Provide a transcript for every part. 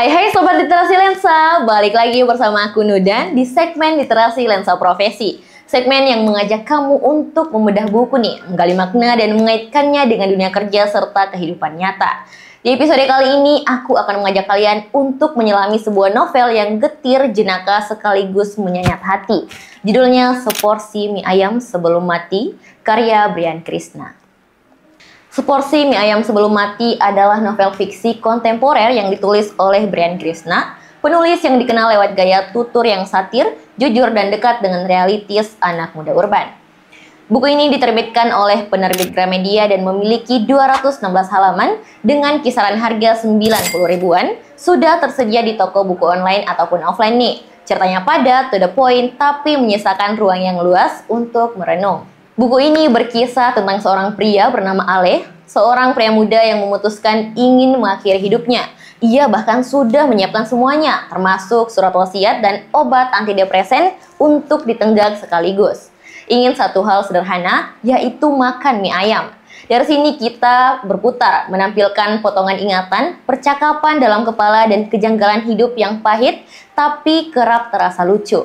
Hai Sobat Literasi Lensa, balik lagi bersama aku Nudan di segmen Literasi Lensa Profesi. Segmen yang mengajak kamu untuk membedah buku nih, menggali makna dan mengaitkannya dengan dunia kerja serta kehidupan nyata. Di episode kali ini, aku akan mengajak kalian untuk menyelami sebuah novel yang getir, jenaka, sekaligus menyayat hati. Judulnya Seporsi Mie Ayam Sebelum Mati, karya Brian Krishna. Seporsi Mie Ayam Sebelum Mati adalah novel fiksi kontemporer yang ditulis oleh Brian Krishna, penulis yang dikenal lewat gaya tutur yang satir, jujur, dan dekat dengan realitis anak muda urban. Buku ini diterbitkan oleh penerbit Gramedia dan memiliki 216 halaman dengan kisaran harga 90 ribuan, sudah tersedia di toko buku online ataupun offline nih. Ceritanya padat, to the point, tapi menyisakan ruang yang luas untuk merenung. Buku ini berkisah tentang seorang pria bernama Ale, seorang pria muda yang memutuskan ingin mengakhiri hidupnya. Ia bahkan sudah menyiapkan semuanya, termasuk surat wasiat dan obat antidepresan untuk ditenggak sekaligus. Ingin satu hal sederhana, yaitu makan mie ayam. Dari sini kita berputar, menampilkan potongan ingatan, percakapan dalam kepala, dan kejanggalan hidup yang pahit, tapi kerap terasa lucu.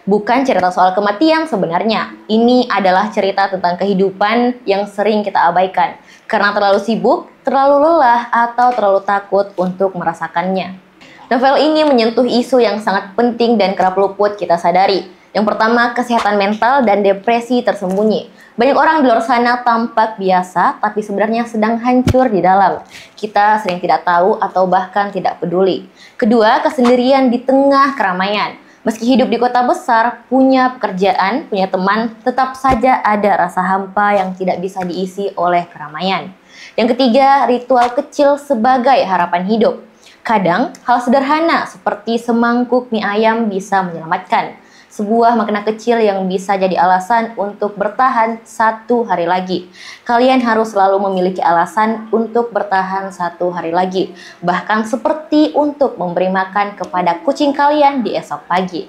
Bukan cerita soal kematian sebenarnya. Ini adalah cerita tentang kehidupan yang sering kita abaikan karena terlalu sibuk, terlalu lelah, atau terlalu takut untuk merasakannya. Novel ini menyentuh isu yang sangat penting dan kerap luput kita sadari. Yang pertama, kesehatan mental dan depresi tersembunyi. Banyak orang di luar sana tampak biasa, tapi sebenarnya sedang hancur di dalam. Kita sering tidak tahu atau bahkan tidak peduli. Kedua, kesendirian di tengah keramaian. Meski hidup di kota besar, punya pekerjaan, punya teman, tetap saja ada rasa hampa yang tidak bisa diisi oleh keramaian. Yang ketiga, ritual kecil sebagai harapan hidup. Kadang, hal sederhana seperti semangkuk mie ayam bisa menyelamatkan. Sebuah makna kecil yang bisa jadi alasan untuk bertahan satu hari lagi. Kalian harus selalu memiliki alasan untuk bertahan satu hari lagi. Bahkan seperti untuk memberi makan kepada kucing kalian di esok pagi.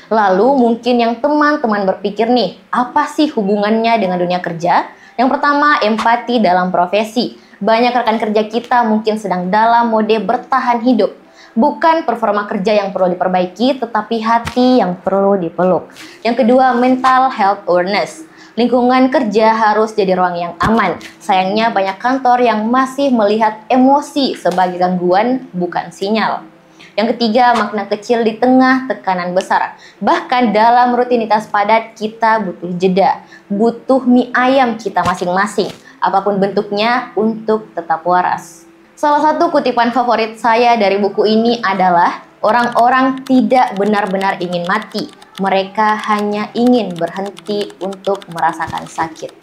Lalu mungkin yang teman-teman berpikir nih, apa sih hubungannya dengan dunia kerja? Yang pertama, empati dalam profesi. Banyak rekan kerja kita mungkin sedang dalam mode bertahan hidup. Bukan performa kerja yang perlu diperbaiki, tetapi hati yang perlu dipeluk. Yang kedua, mental health awareness. Lingkungan kerja harus jadi ruang yang aman. Sayangnya banyak kantor yang masih melihat emosi sebagai gangguan, bukan sinyal. Yang ketiga, makna kecil di tengah tekanan besar. Bahkan dalam rutinitas padat, kita butuh jeda. Butuh mie ayam kita masing-masing, apapun bentuknya, untuk tetap waras. Salah satu kutipan favorit saya dari buku ini adalah, orang-orang tidak benar-benar ingin mati, mereka hanya ingin berhenti untuk merasakan sakit.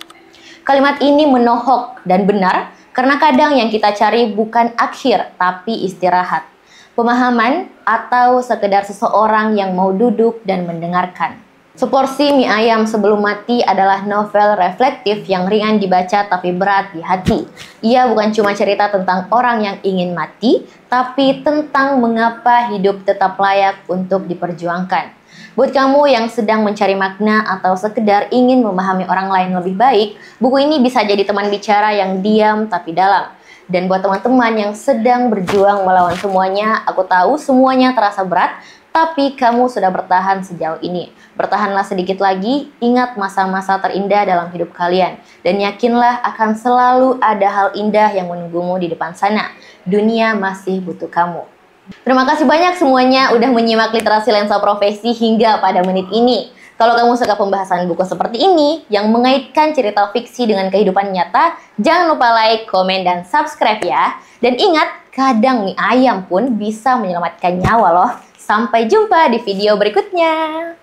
Kalimat ini menohok dan benar, karena kadang yang kita cari bukan akhir, tapi istirahat, pemahaman, atau sekedar seseorang yang mau duduk dan mendengarkan. Seporsi Mie Ayam Sebelum Mati adalah novel reflektif yang ringan dibaca tapi berat di hati. Ia bukan cuma cerita tentang orang yang ingin mati, tapi tentang mengapa hidup tetap layak untuk diperjuangkan. Buat kamu yang sedang mencari makna atau sekedar ingin memahami orang lain lebih baik, buku ini bisa jadi teman bicara yang diam tapi dalam. Dan buat teman-teman yang sedang berjuang melawan semuanya, aku tahu semuanya terasa berat, tapi kamu sudah bertahan sejauh ini. Bertahanlah sedikit lagi, ingat masa-masa terindah dalam hidup kalian. Dan yakinlah akan selalu ada hal indah yang menunggumu di depan sana. Dunia masih butuh kamu. Terima kasih banyak semuanya udah menyimak Literasi Lensa Profesi hingga pada menit ini. Kalau kamu suka pembahasan buku seperti ini, yang mengaitkan cerita fiksi dengan kehidupan nyata, jangan lupa like, komen, dan subscribe ya. Dan ingat, kadang mie ayam pun bisa menyelamatkan nyawa loh. Sampai jumpa di video berikutnya.